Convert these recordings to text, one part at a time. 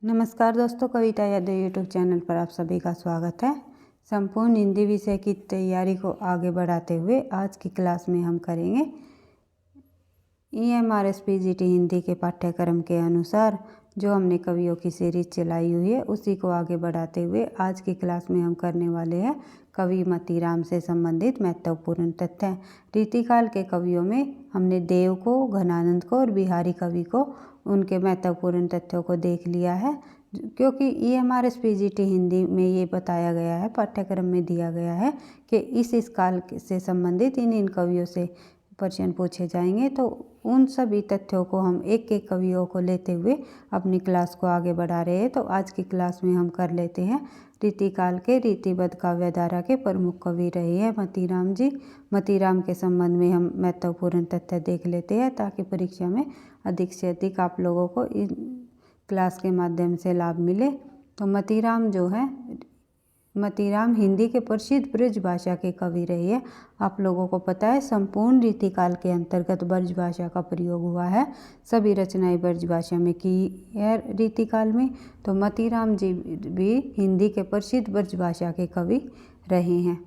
नमस्कार दोस्तों, कविता Yadav YouTube channel पर आप सभी का स्वागत है। संपूर्ण हिंदी विषय की तैयारी को आगे बढ़ाते हुए आज की क्लास में हम करेंगे EMRS-PGT हिंदी के पाठ्यक्रम के अनुसार जो हमने कवियों की सीरीज चलाई हुई है उसी को आगे बढ़ाते हुए आज की क्लास में हम करने वाले हैं कवि मतीराम से संबंधित महत्वपूर्ण तथ्य। रीतिकाल के कवियों में हमने देव को, घनानंद को और बिहारी कवि को उनके महत्वपूर्ण तथ्यों को देख लिया है, क्योंकि EMRS-PGT हिंदी में ये बताया गया है, पाठ्यक्रम में दिया गया है कि इस काल से संबंधित इन कवियों से प्रश्न पूछे जाएंगे। तो उन सभी तथ्यों को हम एक एक कवियों को लेते हुए अपनी क्लास को आगे बढ़ा रहे हैं। तो आज की क्लास में हम कर लेते हैं रीतिकाल के रीतिबद्ध काव्यधारा के प्रमुख कवि रहे हैं मतीराम जी। मतीराम के संबंध में हम महत्वपूर्ण तथ्य देख लेते हैं ताकि परीक्षा में अधिक से अधिक आप लोगों को इन क्लास के माध्यम से लाभ मिले। तो मतीराम जो है, मतीराम हिंदी के प्रसिद्ध ब्रज भाषा के कवि रहे हैं। आप लोगों को पता है संपूर्ण रीतिकाल के अंतर्गत ब्रज भाषा का प्रयोग हुआ है, सभी रचनाएं ब्रज भाषा में की है रीतिकाल में। तो मतीराम जी भी हिंदी के प्रसिद्ध ब्रज भाषा के कवि रहे हैं।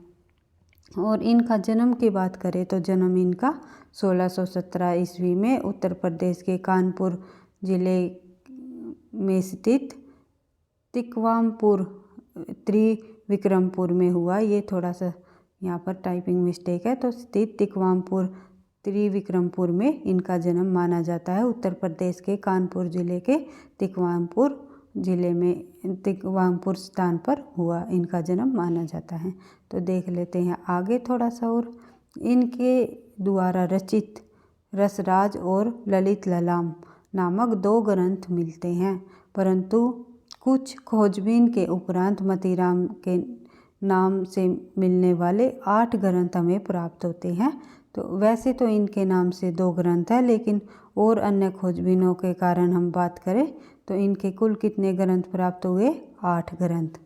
और इनका जन्म की बात करें तो जन्म इनका 1617 ईस्वी में उत्तर प्रदेश के कानपुर जिले में स्थित तिकवामपुर त्रिविक्रमपुर में हुआ। ये थोड़ा सा यहाँ पर टाइपिंग मिस्टेक है, तो स्थित तिकवामपुर त्रिविक्रमपुर में इनका जन्म माना जाता है। उत्तर प्रदेश के कानपुर जिले के तिकवामपुर जिले में तिकवामपुर स्थान पर हुआ इनका जन्म माना जाता है। तो देख लेते हैं आगे थोड़ा सा। और इनके द्वारा रचित रसराज और ललित ललाम नामक 2 ग्रंथ मिलते हैं, परंतु कुछ खोजबीन के उपरांत मतीराम के नाम से मिलने वाले 8 ग्रंथ हमें प्राप्त होते हैं। तो वैसे तो इनके नाम से 2 ग्रंथ है, लेकिन और अन्य खोजबीनों के कारण हम बात करें तो इनके कुल कितने ग्रंथ प्राप्त हुए? 8 ग्रंथ।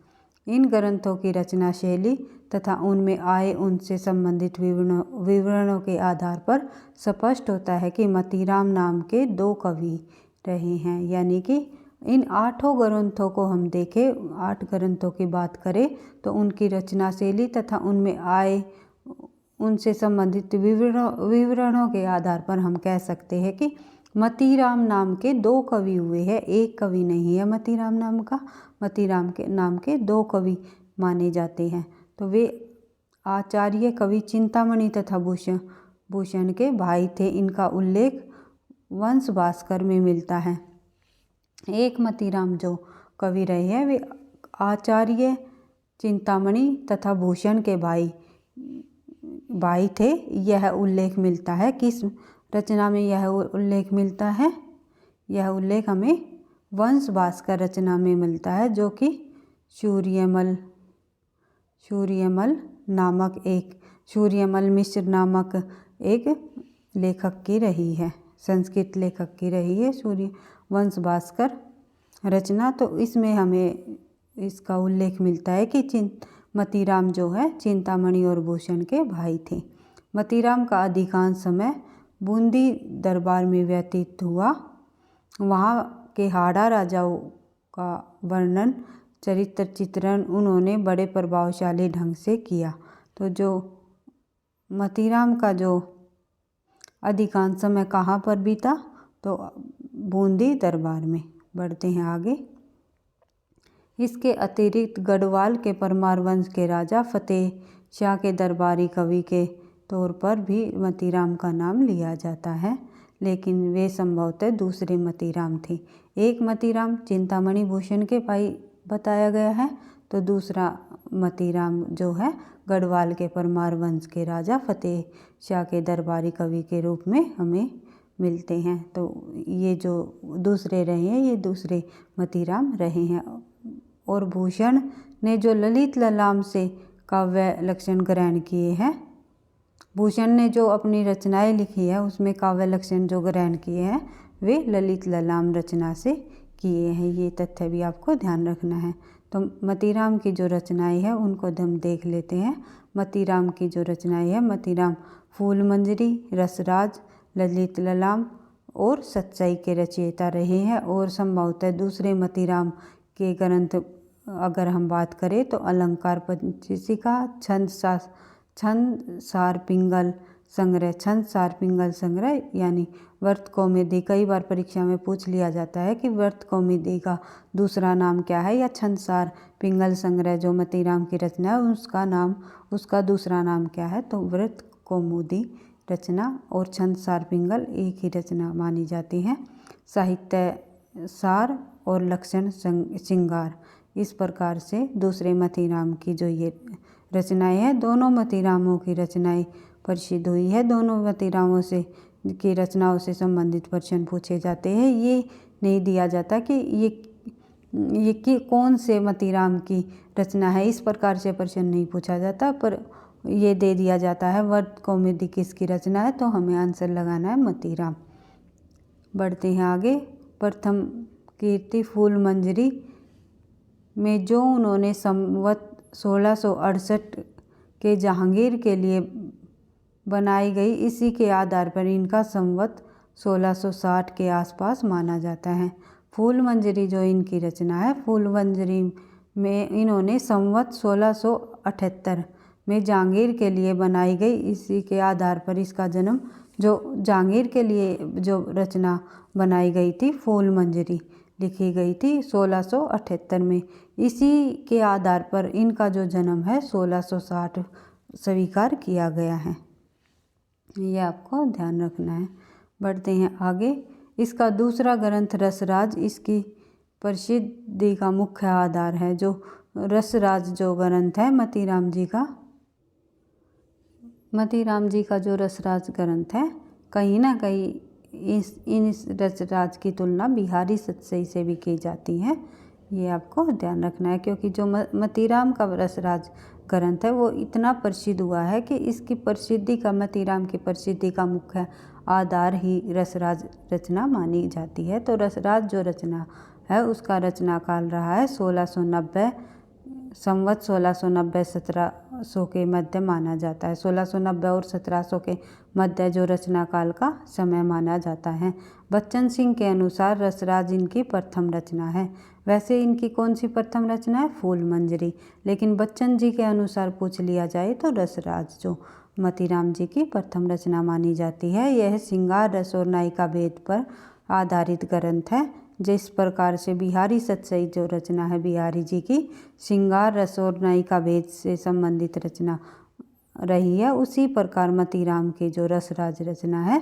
इन ग्रंथों की रचना शैली तथा उनमें आए उनसे संबंधित विवरणों के आधार पर स्पष्ट होता है कि मतीराम नाम के 2 कवि रहे हैं। यानी कि इन 8 ग्रंथों को हम देखें, 8 ग्रंथों की बात करें तो उनकी रचना शैली तथा उनमें आए उनसे संबंधित विवरणों के आधार पर हम कह सकते हैं कि मतीराम नाम के 2 कवि हुए हैं, एक कवि नहीं है मतीराम नाम का। मतीराम के नाम के 2 कवि माने जाते हैं। तो वे आचार्य कवि चिंतामणि तथा भूषण के भाई थे। इनका उल्लेख वंश भास्कर में मिलता है। एक मतीराम जो कवि रहे हैं वे आचार्य चिंतामणि तथा भूषण के भाई थे। यह उल्लेख मिलता है किस रचना में? यह उल्लेख मिलता है, यह उल्लेख हमें वंश भास्कर रचना में मिलता है, जो कि सूर्यमल मिश्र नामक एक लेखक की रही है, संस्कृत लेखक की रही है वंश भास्कर रचना। तो इसमें हमें इसका उल्लेख मिलता है कि मतीराम जो है चिंतामणि और भूषण के भाई थे। मतीराम का अधिकांश समय बूंदी दरबार में व्यतीत हुआ। वहाँ के हाड़ा राजाओं का वर्णन, चरित्र चित्रण उन्होंने बड़े प्रभावशाली ढंग से किया। तो जो मतीराम का जो अधिकांश समय कहाँ पर बीता? तो बूंदी दरबार में। बढ़ते हैं आगे। इसके अतिरिक्त गढ़वाल के परमार वंश के राजा फतेह शाह के दरबारी कवि के तौर पर भी मतीराम का नाम लिया जाता है, लेकिन वे संभवतः दूसरे मतीराम थे। एक मतीराम चिंतामणि भूषण के भाई बताया गया है, तो दूसरा मतीराम जो है गढ़वाल के परमार वंश के राजा फतेह शाह के दरबारी कवि के रूप में हमें मिलते हैं। तो ये जो दूसरे रहे हैं ये दूसरे मतीराम रहे हैं। और भूषण ने जो ललित ललाम से काव्य लक्षण ग्रहण किए हैं, भूषण ने जो अपनी रचनाएं लिखी है उसमें काव्य लक्षण जो ग्रहण किए हैं वे ललित ललाम रचना से किए हैं। ये तथ्य भी आपको ध्यान रखना है। तो मतीराम की जो रचनाएं हैं उनको हम देख लेते हैं। मतीराम की जो रचनाएं हैं, मतीराम फूल मंजरी, रसराज, ललित ललाम और सच्चाई के रचयिता रहे हैं। और संभवतः दूसरे मतीराम के ग्रंथ अगर हम बात करें तो अलंकार पंचशिखा, छंद सार पिंगल संग्रह, छंद सार पिंगल संग्रह यानी व्रत कौमुदी। कई बार परीक्षा में पूछ लिया जाता है कि व्रत कौमुदी का दूसरा नाम क्या है, या छंद सार पिंगल संग्रह जो मतीराम की रचना है उसका दूसरा नाम क्या है। तो व्रत कौमुदी रचना और छंद सार पिंगल एक ही रचना मानी जाती हैं। साहित्य सार और लक्षण श्रृंगार, इस प्रकार से दूसरे मतीराम की जो ये रचनाएं हैं, दोनों मतीरामों की रचनाएं प्रसिद्ध हुई है। दोनों मतीरामों से की रचनाओं से संबंधित प्रश्न पूछे जाते हैं। ये नहीं दिया जाता कि ये कि कौन से मतीराम की रचना है, इस प्रकार से प्रश्न नहीं पूछा जाता, पर ये दे दिया जाता है व्रत कौमुदी किसकी रचना है, तो हमें आंसर लगाना है मतीराम। बढ़ते हैं आगे। प्रथम कीर्ति फूलमंजरी में जो उन्होंने संवत 1668 के जहांगीर के लिए बनाई गई, इसी के आधार पर इनका संवत 1660 के आसपास माना जाता है। फूलमंजरी जो इनकी रचना है, फूलमंजरी में इन्होंने संवत 1678 में जहांगीर के लिए बनाई गई, इसी के आधार पर इसका जन्म, जो जहांगीर के लिए जो रचना बनाई गई थी फूलमंजरी लिखी गई थी 1678 में, इसी के आधार पर इनका जो जन्म है 1660 स्वीकार किया गया है। ये आपको ध्यान रखना है। बढ़ते हैं आगे। इसका दूसरा ग्रंथ रसराज इसकी प्रसिद्धि का मुख्य आधार है। जो रसराज जो ग्रंथ है मतीराम जी का जो रसराज ग्रंथ है, कहीं ना कहीं इस रसराज की तुलना बिहारी सतसई से भी की जाती है। ये आपको ध्यान रखना है, क्योंकि जो मतीराम का रसराज ग्रंथ है वो इतना प्रसिद्ध हुआ है कि इसकी प्रसिद्धि का, मतीराम की प्रसिद्धि का मुख्य आधार ही रसराज रचना मानी जाती है। तो रसराज जो रचना है उसका रचना काल रहा है 1690, संवत 1690 1700 के मध्य माना जाता है। 1690 और 1700 के मध्य जो रचना काल का समय माना जाता है। बच्चन सिंह के अनुसार रसराज इनकी प्रथम रचना है। वैसे इनकी कौन सी प्रथम रचना है? फूलमंजरी। लेकिन बच्चन जी के अनुसार पूछ लिया जाए तो रसराज जो मतीराम जी की प्रथम रचना मानी जाती है। यह श्रृंगार रस और नायिका भेद पर आधारित ग्रंथ है। जिस प्रकार से बिहारी सतसई जो रचना है बिहारी जी की श्रृंगार रस और नायिका भेद से संबंधित रचना रही है, उसी प्रकार मतीराम की जो रसराज रचना है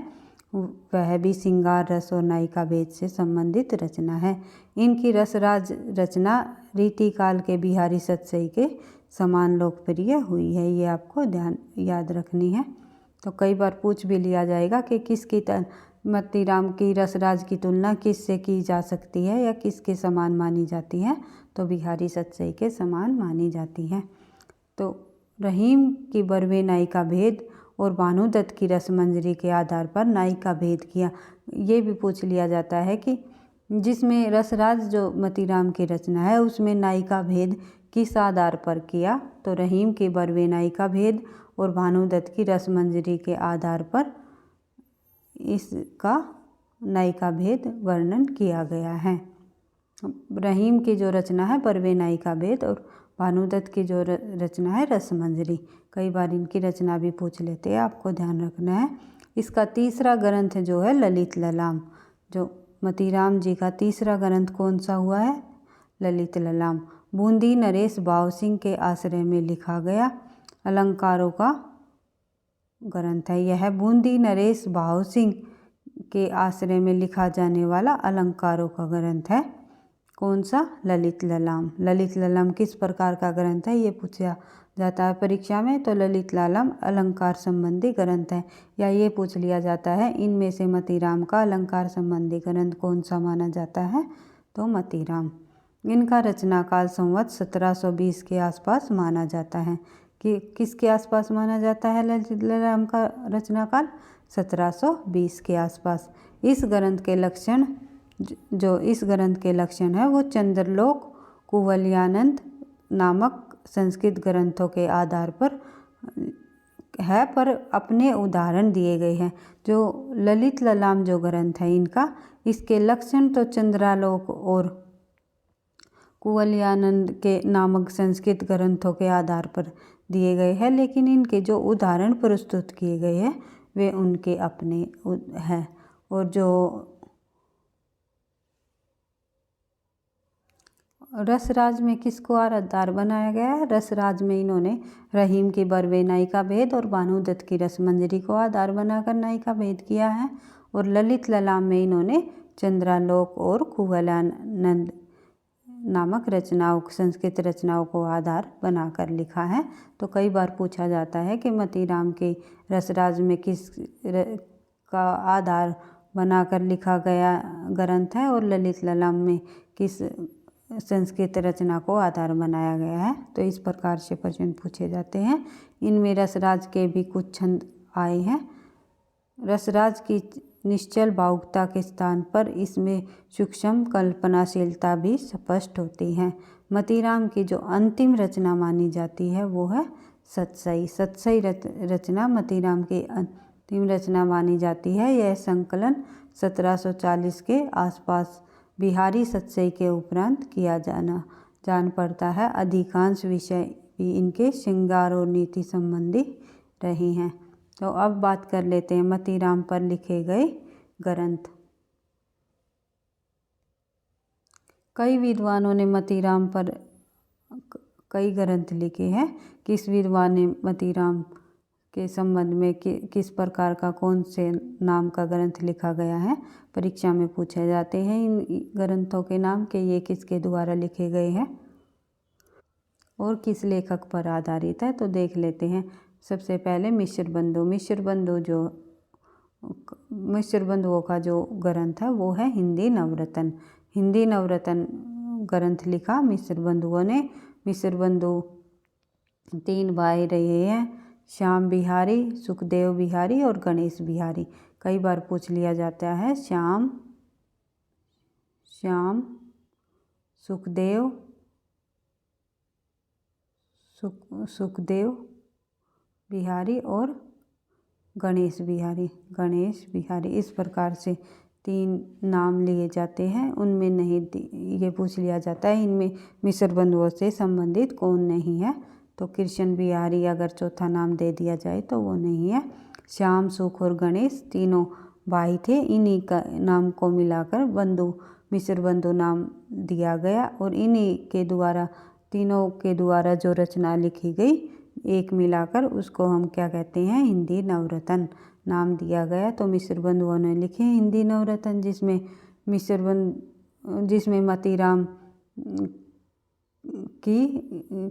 वह भी श्रृंगार रस और नायिका भेद से संबंधित रचना है। इनकी रसराज रचना रीतिकाल के बिहारी सतसई के समान लोकप्रिय हुई है। ये आपको याद रखनी है। तो कई बार पूछ भी लिया जाएगा कि किसकी मतीराम की रसराज की तुलना किससे की जा सकती है या किसके समान मानी जाती है, तो बिहारी सतसई के समान मानी जाती है। तो रहीम की बरवे नायिका भेद और भानुदत्त की रसमंजरी के आधार पर नायिका भेद किया। ये भी पूछ लिया जाता है कि जिसमें रसराज जो मतीराम की रचना है उसमें नायिका भेद किस आधार पर किया, तो रहीम की बरवे नायिका भेद और भानुदत्त की रसमंजरी के आधार पर इसका नायिका भेद वर्णन किया गया है। रहीम की जो रचना है बरवे नायिका भेद और भानुदत्त की जो रचना है रसमंजरी। कई बार इनकी रचना भी पूछ लेते हैं, आपको ध्यान रखना है। इसका तीसरा ग्रंथ जो है ललित ललाम। जो मतीराम जी का तीसरा ग्रंथ कौन सा हुआ है? ललित ललाम। बूंदी नरेश भाव सिंह के आश्रय में लिखा गया अलंकारों का ग्रंथ है। यह बूंदी नरेश भाव सिंह के आश्रय में लिखा जाने वाला अलंकारों का ग्रंथ है। कौन सा? ललित ललाम। ललित ललाम किस प्रकार का ग्रंथ है ये पूछा जाता है परीक्षा में, तो ललित ललाम अलंकार संबंधी ग्रंथ है। या ये पूछ लिया जाता है इनमें से मतीराम का अलंकार संबंधी ग्रंथ कौन सा माना जाता है, तो मतीराम। इनका रचना काल संवत 1720 के आसपास माना जाता है। कि किसके आसपास माना जाता है ललित ललाम का रचना काल? 1720 के आसपास। इस ग्रंथ के लक्षण है वो चंद्रलोक कुवलयानंद नामक संस्कृत ग्रंथों के आधार पर है पर अपने उदाहरण दिए गए हैं। जो ललित ललाम जो ग्रंथ है इनका, इसके लक्षण तो चंद्रालोक और कुवलयानंद के नामक संस्कृत ग्रंथों के आधार पर दिए गए हैं, लेकिन इनके जो उदाहरण प्रस्तुत किए गए हैं वे उनके अपने हैं। और जो रसराज में किसको आधार बनाया गया है? रसराज में इन्होंने रहीम की बरवे नायिका भेद और भानुदत्त की रसमंजरी को आधार बनाकर नायिका भेद किया है। और ललित ललाम में इन्होंने चंद्रालोक और कुवलयानंद नामक रचनाओं, संस्कृत रचनाओं को आधार बनाकर लिखा है। तो कई बार पूछा जाता है कि मतीराम के रसराज में किस का आधार बनाकर लिखा गया ग्रंथ है और ललित ललाम में किस संस्कृत रचना को आधार बनाया गया है। तो इस प्रकार से प्रश्न पूछे जाते हैं। इनमें रसराज के भी कुछ छंद आए हैं। रसराज की निश्चल भावुकता के स्थान पर इसमें सूक्ष्म कल्पनाशीलता भी स्पष्ट होती है। मतीराम की जो अंतिम रचना मानी जाती है वो है सतसई। सतसई रचना मतीराम की अंतिम रचना मानी जाती है। यह संकलन 1740 के आसपास बिहारी सतसई के उपरांत किया जान पड़ता है। अधिकांश विषय भी इनके श्रृंगार और नीति संबंधी रही हैं। तो अब बात कर लेते हैं मतीराम पर लिखे गए ग्रंथ। कई विद्वानों ने मतीराम पर कई ग्रंथ लिखे हैं। किस विद्वान ने मतीराम के संबंध में किस प्रकार का कौन से नाम का ग्रंथ लिखा गया है, परीक्षा में पूछे जाते हैं इन ग्रंथों के नाम के ये किसके द्वारा लिखे गए हैं और किस लेखक पर आधारित है। तो देख लेते हैं। सबसे पहले मिश्र बंधु। मिश्र बंधुओं का जो ग्रंथ है वो है हिंदी नवरत्न। हिंदी नवरत्न ग्रंथ लिखा मिश्र बंधुओं ने। मिश्र बंधु 3 भाई रहे हैं, श्याम बिहारी, सुखदेव बिहारी और गणेश बिहारी। कई बार पूछ लिया जाता है श्याम सुखदेव बिहारी और गणेश बिहारी। इस प्रकार से 3 नाम लिए जाते हैं। उनमें नहीं ये पूछ लिया जाता है इनमें मिश्र बंधुओं से संबंधित कौन नहीं है। तो कृष्ण बिहारी अगर चौथा नाम दे दिया जाए तो वो नहीं है। श्याम, सुख और गणेश तीनों भाई थे। इन्हीं का नाम को मिलाकर मिश्र बंधु नाम दिया गया और इन्हीं के द्वारा, तीनों के द्वारा जो रचना लिखी गई एक मिलाकर उसको हम क्या कहते हैं? हिंदी नवरत्न नाम दिया गया। तो मिश्र बंधुओं ने लिखे हिंदी नवरत्न, जिसमें मतीराम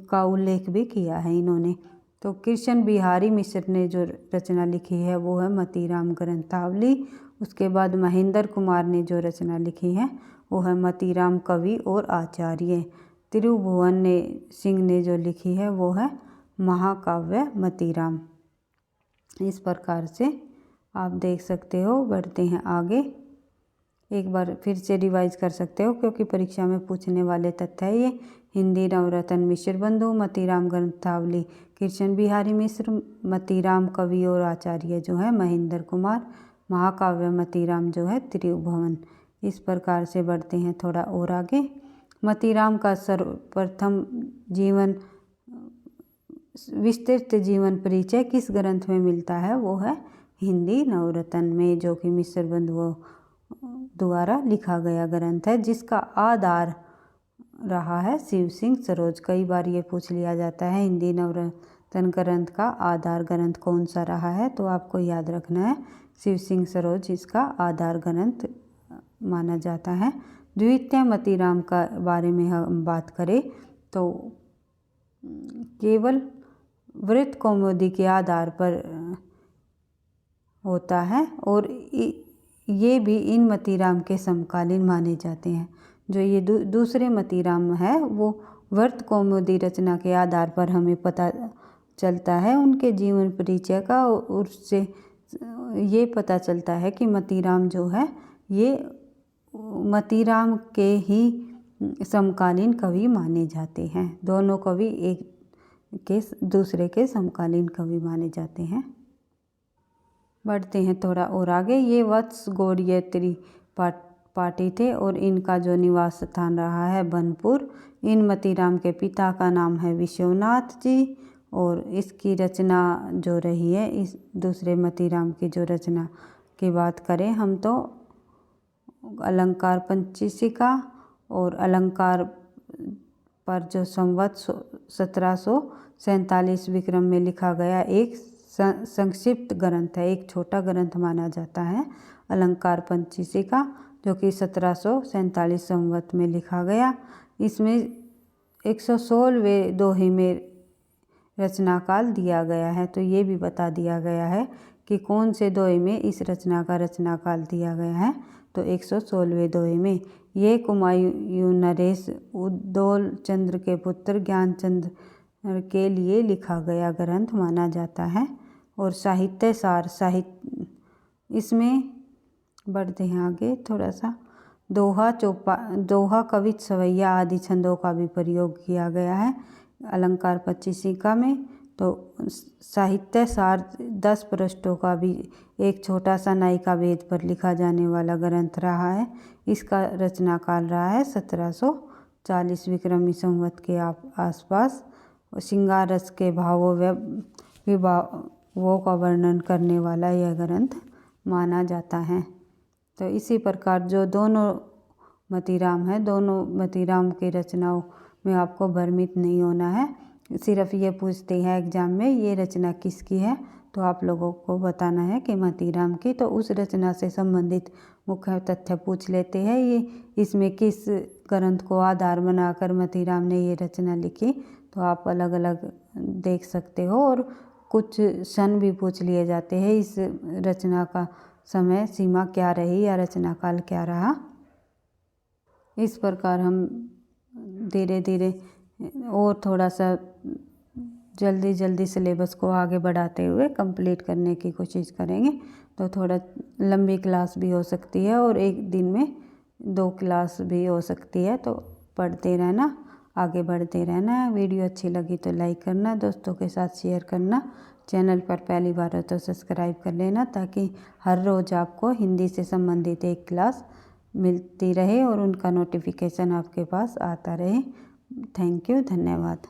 का उल्लेख भी किया है इन्होंने। तो कृष्ण बिहारी मिश्र ने जो रचना लिखी है वो है मतीराम ग्रंथावली। उसके बाद महेंद्र कुमार ने जो रचना लिखी है वो है मतीराम कवि और आचार्य। त्रिभुवन सिंह ने जो लिखी है वो है महाकाव्य मतीराम। इस प्रकार से आप देख सकते हो। बढ़ते हैं आगे। एक बार फिर से रिवाइज कर सकते हो क्योंकि परीक्षा में पूछने वाले तथ्य है ये। हिंदी नवरत्न मिश्र बंधु, मतीराम ग्रंथावली कृष्ण बिहारी मिश्र, मतीराम कवि और आचार्य जो है महेंद्र कुमार, महाकाव्य मतीराम जो है त्रिभुवन। इस प्रकार से बढ़ते हैं थोड़ा और आगे। मतीराम का सर्वप्रथम विस्तृत जीवन परिचय किस ग्रंथ में मिलता है? वो है हिंदी नवरत्न में, जो कि मिश्र बंधुओं द्वारा लिखा गया ग्रंथ है, जिसका आधार रहा है शिव सिंह सरोज। कई बार ये पूछ लिया जाता है हिंदी नवरत्न ग्रंथ का आधार ग्रंथ कौन सा रहा है, तो आपको याद रखना है शिव सिंह सरोज इसका आधार ग्रंथ माना जाता है। द्वितीय मतीराम का बारे में हम बात करें तो केवल वृत्त कौमुदी के आधार पर होता है और ये भी इन मतीराम के समकालीन माने जाते हैं। जो ये दूसरे मतीराम है वो वृत्त कौमुदी रचना के आधार पर हमें पता चलता है उनके जीवन परिचय का, और उससे ये पता चलता है कि मतीराम जो है ये मतीराम के ही समकालीन कवि माने जाते हैं। दोनों कवि एक के दूसरे के समकालीन कवि माने जाते हैं। बढ़ते हैं थोड़ा और आगे। ये वत्स गौड़ीय त्रिपाठी थे और इनका जो निवास स्थान रहा है बनपुर। इन मतीराम के पिता का नाम है विश्वनाथ जी और इसकी रचना जो रही है, इस दूसरे मतीराम की जो रचना की बात करें हम तो अलंकार पंचीसिका और अलंकार पर जो संवत 1747 विक्रम में लिखा गया एक संक्षिप्त ग्रंथ है, एक छोटा ग्रंथ माना जाता है अलंकार पंचीसिका, जो कि 1747 संवत में लिखा गया। इसमें 116वें दोहे में रचना काल दिया गया है। तो ये भी बता दिया गया है कि कौन से दोहे में इस रचना का रचना काल दिया गया है। तो 116वें दोहे में ये कुमायूं नरेश उद्दोल चंद्र के पुत्र ज्ञानचंद्र के लिए लिखा गया ग्रंथ माना जाता है। और साहित्य सार इसमें बढ़ते हैं आगे थोड़ा सा। दोहा कवित सवैया आदि छंदों का भी प्रयोग किया गया है अलंकार पंचीसिका में। तो साहित्य सार 10 पृष्ठों का भी एक छोटा सा नायिका वेद पर लिखा जाने वाला ग्रंथ रहा है। इसका रचना काल रहा है 1740 विक्रमी संवत के आसपास। श्रृंगार रस के भावों विभावों का वर्णन करने वाला यह ग्रंथ माना जाता है। तो इसी प्रकार जो दोनों मतीराम है, दोनों मतीराम की रचनाओं में आपको भ्रमित नहीं होना है। सिर्फ ये पूछते हैं एग्जाम में ये रचना किसकी है, तो आप लोगों को बताना है कि मतीराम की। तो उस रचना से संबंधित मुख्य तथ्य पूछ लेते हैं, ये इसमें किस ग्रंथ को आधार बनाकर मतीराम ने ये रचना लिखी, तो आप अलग अलग देख सकते हो। और कुछ सन भी पूछ लिए जाते हैं, इस रचना का समय सीमा क्या रही या रचना काल क्या रहा। इस प्रकार हम धीरे धीरे और थोड़ा सा जल्दी सिलेबस को आगे बढ़ाते हुए कंप्लीट करने की कोशिश करेंगे। तो थोड़ा लंबी क्लास भी हो सकती है और एक दिन में 2 क्लास भी हो सकती है। तो पढ़ते रहना, आगे बढ़ते रहना। वीडियो अच्छी लगी तो लाइक करना, दोस्तों के साथ शेयर करना। चैनल पर पहली बार हो तो सब्सक्राइब कर लेना, ताकि हर रोज़ आपको हिंदी से संबंधित एक क्लास मिलती रहे और उनका नोटिफिकेशन आपके पास आता रहे। थैंक यू, धन्यवाद।